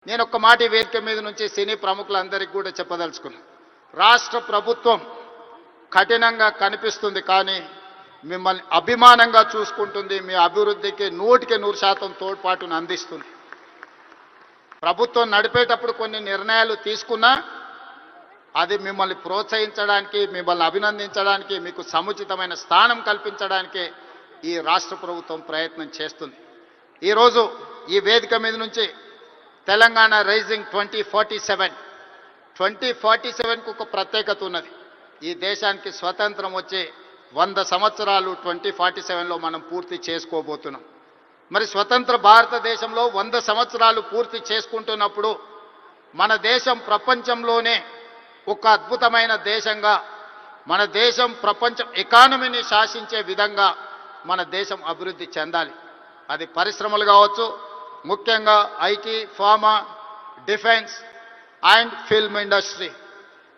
నేను ఒక్క మాట ఈ వేదిక మీద నుంచి సినీ ప్రముఖులందరికీ కూడా చెప్పదలుచుకున్నాను. రాష్ట్ర ప్రభుత్వం కఠినంగా కనిపిస్తుంది, కానీ మిమ్మల్ని అభిమానంగా చూసుకుంటుంది. మీ అభివృద్ధికి 100% తోడ్పాటును అందిస్తుంది. ప్రభుత్వం నడిపేటప్పుడు కొన్ని నిర్ణయాలు తీసుకున్నా అది మిమ్మల్ని ప్రోత్సహించడానికి, మిమ్మల్ని అభినందించడానికి, మీకు సముచితమైన స్థానం కల్పించడానికి ఈ రాష్ట్ర ప్రభుత్వం ప్రయత్నం చేస్తుంది. ఈరోజు ఈ వేదిక మీద నుంచి తెలంగాణ రైజింగ్ 2047కు ఒక ప్రత్యేకత ఉన్నది. ఈ దేశానికి స్వతంత్రం వచ్చే 100 సంవత్సరాలు 2047లో మనం పూర్తి చేసుకోబోతున్నాం. మరి స్వతంత్ర భారతదేశంలో 100 సంవత్సరాలు పూర్తి చేసుకుంటున్నప్పుడు మన దేశం ప్రపంచంలోనే ఒక అద్భుతమైన దేశంగా, మన దేశం ప్రపంచం ఎకానమీని శాసించే విధంగా మన దేశం అభివృద్ధి చెందాలి. అది పరిశ్రమలు కావచ్చు, ముఖ్యంగా IT, pharma, defence and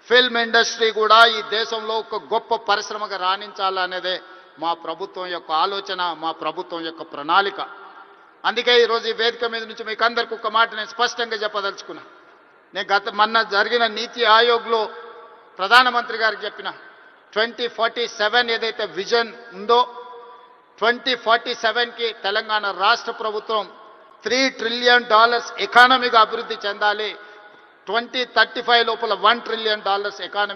film industry కూడా ఈ దేశంలో ఒక గొప్ప పరిశ్రమగా రాణించాలనేదే మా ప్రభుత్వం యొక్క ఆలోచన, మా ప్రభుత్వం యొక్క ప్రణాళిక. అందుకే ఈరోజు ఈ వేదిక మీద నుంచి మీకు అందరికీ ఒక మాట నేను స్పష్టంగా చెప్పదలుచుకున్నా. నేను మొన్న జరిగిన నీతి ఆయోగ్లో ప్రధానమంత్రి గారికి చెప్పిన 2047 ఏదైతే విజన్ ఉందో 2047కి తెలంగాణ రాష్ట్ర ప్రభుత్వం $3 ట్రిలియన్ ఎకానమీగా అభివృద్ధి చెందాలి. 2035 లోపల $1 ట్రిలియన్ ఎకానమీ